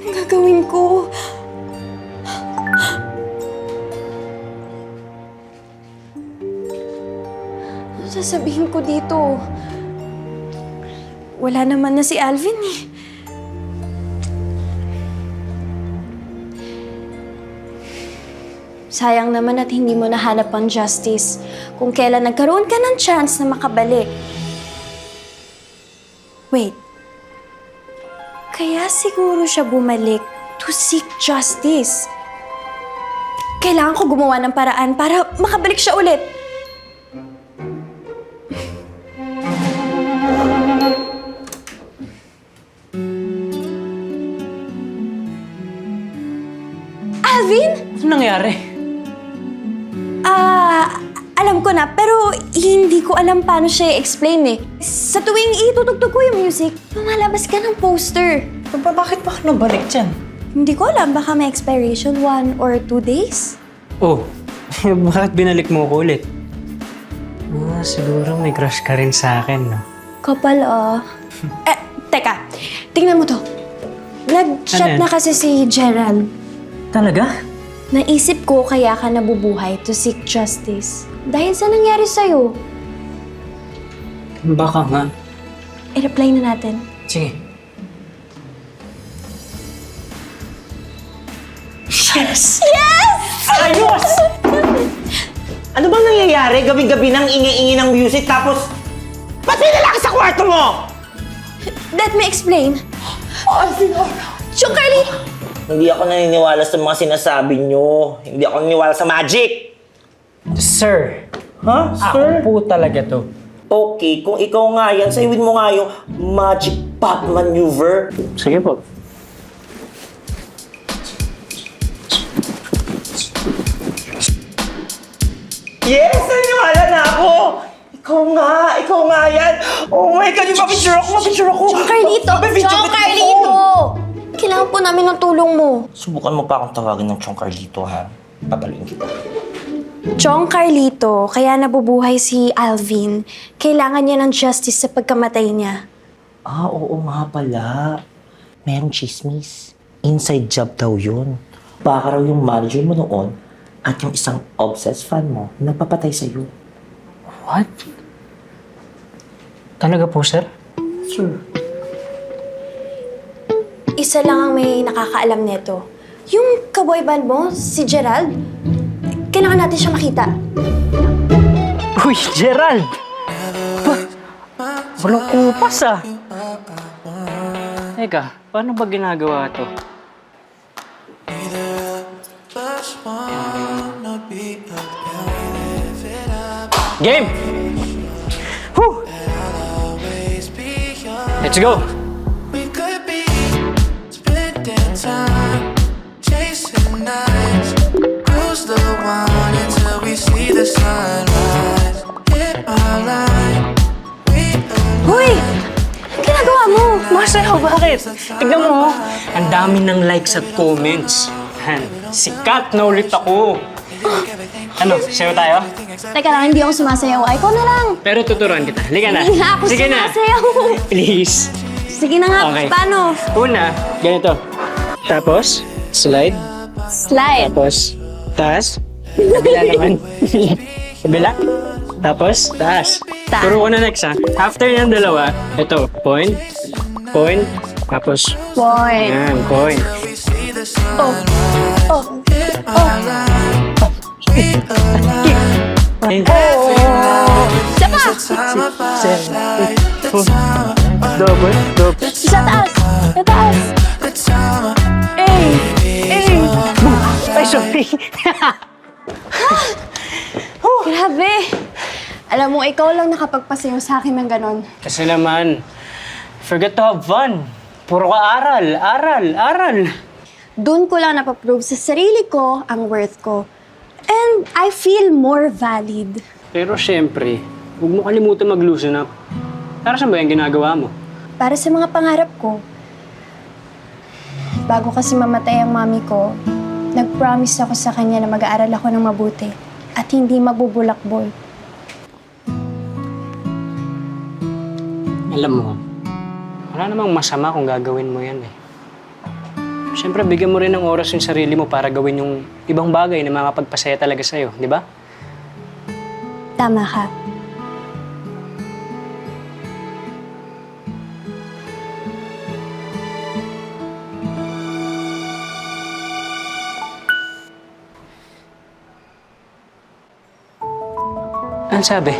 Ang gagawin ko? Ano sasabihin ko dito? Wala naman na si Alvin eh. Sayang naman at hindi mo nahanap ang justice kung kailan nagkaroon ka ng chance na makabalik. Wait. Kaya siguro siya bumalik to seek justice. Kailangan ko gumawa ng paraan para makabalik siya ulit. Alvin? Ano nangyari? Alam ko na, pero hindi ko alam paano siya i-explain eh. Sa tuwing itutugtog ko yung music, lumalabas ka ng poster. Bakit ba ka nabalik dyan? Hindi ko alam, baka may expiration 1 or 2 days? Oh, bakit binalik mo ko ulit? Siguro may crush ka rin sa akin, no? Kapal teka, tingnan mo to. Nag-chat Ano yan? na kasi si Gerald. Talaga? Naisip ko kaya ka nabubuhay to seek justice. Dahil sa nangyari sa'yo. Baka nga. I-reply na natin. Sige. Yes! Yes! Ayos! Ano bang nangyayari? Gabi-gabi nang ingi-ingi ng music tapos... Ba't may lalaki sa kwarto mo? Let me explain. Sino? Chong Carly! Hindi ako naniniwala sa mga sinasabi nyo. Hindi ako naniniwala sa magic. Sir, Ha? Sir? ako po talaga to. Okay, kung ikaw nga yan, sayawin mo nga yung magic pop maneuver. Sige po. Yes! Naniniwala na ako! Ikaw nga yan! Oh my God, yung mapicture ako! Chong Carlito! Mapipicture Chong kita Carlito! ako. Kailangan po namin ng tulong mo. Subukan mo pa akong tawagin ng Chong Carlito, ha? Papaluin kita. Chong Carlito, kaya nabubuhay si Alvin. Kailangan niya ng justice sa pagkamatay niya. Oo nga pala. Merong chismis. Inside job daw yun. Baka raw yung manager mo noon at yung isang obsessed fan mo nagpapatay sa'yo. What? Talaga po, sir? Sure. Isa lang ang may nakakaalam nito. Yung kaboy band mo, si Gerald, kailangan natin siya makita. Uy, Gerald! Walang kupas ah! Teka, paano ba ginagawa to? Game! Whew! Let's go! We could be splitting time, chasing nights, cruise the one until we see the sunrise. Hit my line, we Hoy! Anong ginagawa mo? Masaya, bakit? Tignan mo, ang dami ng likes at comments. Han, sikat na ulit ako. Ano, sayo tayo? Teka lang, hindi ako sumasayaw. Ay, ikaw na lang. Pero tuturuan kita. Halika na. Hindi na ako Sige na. sumasayaw. Please. Sige na nga, Okay. paano? Una, ganito. Tapos, slide. Slide. Tapos, taas. Kabila naman. Kabila. Tapos, taas. Taas. Turo ko na next ha. After ng dalawa, ito, point, point, tapos, Point. yan, point. see the sun. Oh. Oh. Ayun. Isa pa! Time of our Seven, life, eight, four. Double, double. Isa taas! Isa taas! the time of Ay, sorry. Grabe! Alam mo, ikaw lang nakapagpasayaw sa akin ng ganon. Kasi naman, forget to have fun. Puro ka aral, aral, aral. Doon ko lang napaprove sa sarili ko ang worth ko. And I feel more valid. Pero syempre, huwag mo kalimutan mag-loosen up. Para saan ba yung ginagawa mo? Para sa mga pangarap ko. Bago kasi mamatay ang mami ko, nag-promise ako sa kanya na mag-aaral ako ng mabuti at hindi magbubulakbol. Alam mo, wala namang masama kung gagawin mo yan eh. Siyempre, bigyan mo rin ng oras yung sarili mo para gawin yung ibang bagay na makapagpasaya talaga sa'yo, di ba? Tama ka. Ano sabi?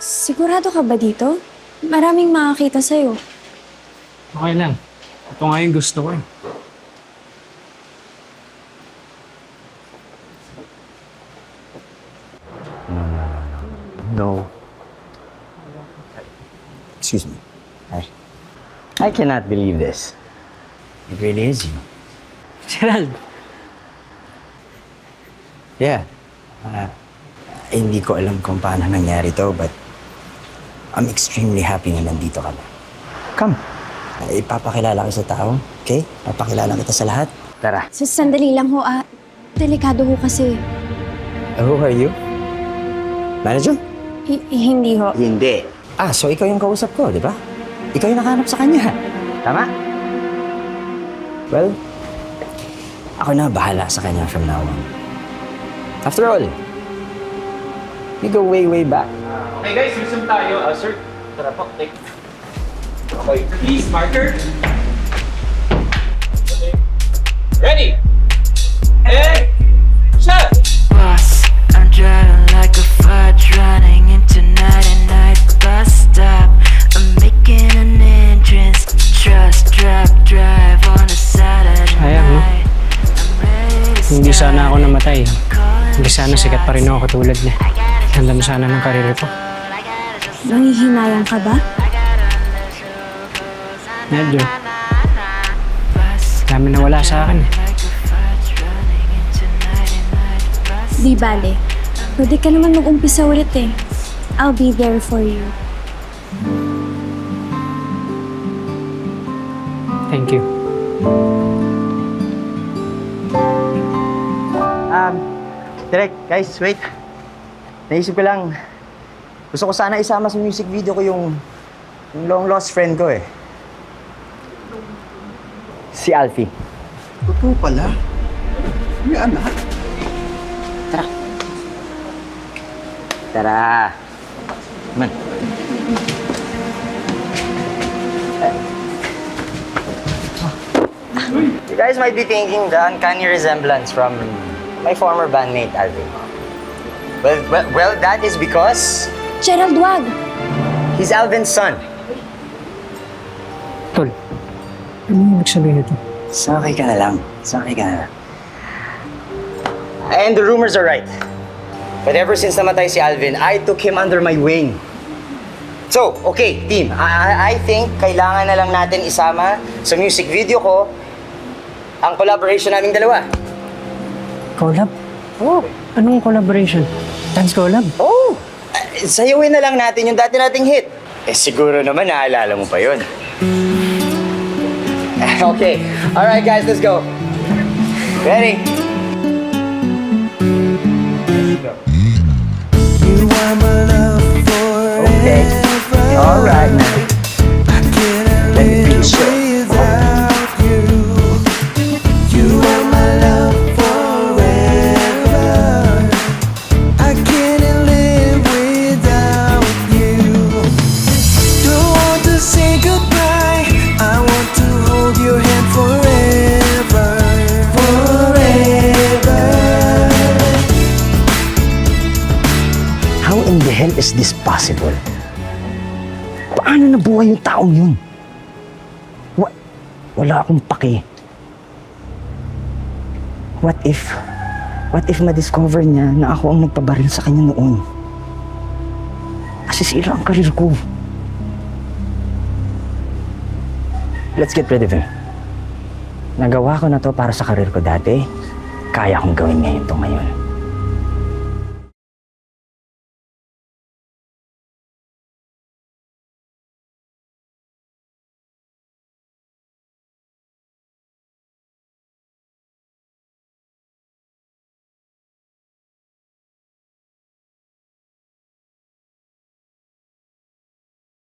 Sigurado ka ba dito? Maraming makakita sa'yo. Okay lang. Ito nga yung gusto ko eh. No. Excuse me. I cannot believe this. It really is you. Gerald, Yeah. Hindi ko alam kung paano nangyari to, but I'm extremely happy na nandito ka na. Come. Ipapakilala kita sa tao, okay? Papakilala kita sa lahat. Tara. Sandali lang ho, delikado ho kasi. Who are you? Manager? Hindi ho. Hindi. So ikaw yung kausap ko, di ba? Ikaw yung nakahanap sa kanya. Tama? Well, ako na bahala sa kanya from now on. After all, we go way, way back. Okay guys, resume tayo. Sir, tara po. Take. Okay, please, marker. Okay. Ready? And shut! Boss, I'm driving like a fudge, running into 99 bus stop. I'm making an entrance, trust drop drive on a Saturday Sayang, no? night. I'm ready to hindi sana ako start. namatay. Calling Hindi sana sikat pa rin ako katulad niya. Ganda mo sana ng karir ko. Nanghihinayang ka ba? Medyo. Dami na wala sa akin eh. Di bale. Pwede ka naman mag-umpisa ulit eh. I'll be there for you. Thank you. Direk, guys, wait. Naisip ko lang, gusto ko sana isama sa music video ko yung long lost friend ko eh. Si Alfie. Totoo pala. May anak. Tara. Man. You guys might be thinking the uncanny resemblance from my former bandmate, Alvin. Well, that is because Gerald, wag! he's Alvin's son. Tol, ano yung ibig sabihin nito? Sakay ka na lang. Sakay ka na lang. And the rumors are right. But ever since namatay si Alvin, I took him under my wing. So, okay, team. I think kailangan na lang natin isama sa music video ko ang collaboration naming dalawa. Collab? Oh, anong collaboration? Dance collab? Oh! Sayawin na lang natin yung dati nating hit. Siguro naman naalala mo pa yun. Okay. Alright guys, let's go. Ready? You are my love forever. Okay. Alright. I can't Let me be live sure. without you. You are my love forever. I can't live without you. Don't want to say goodbye. I want to hold your hand forever. Forever. How in the hell is this possible? Paano nabuhay yung taong yun? Wala akong pake. What if ma-discover niya na ako ang nagpabaril sa kanya noon? Masisira ang karir ko. Let's get rid of him. Nagawa ko na to para sa karir ko dati. Kaya kong gawin ngayon to ngayon.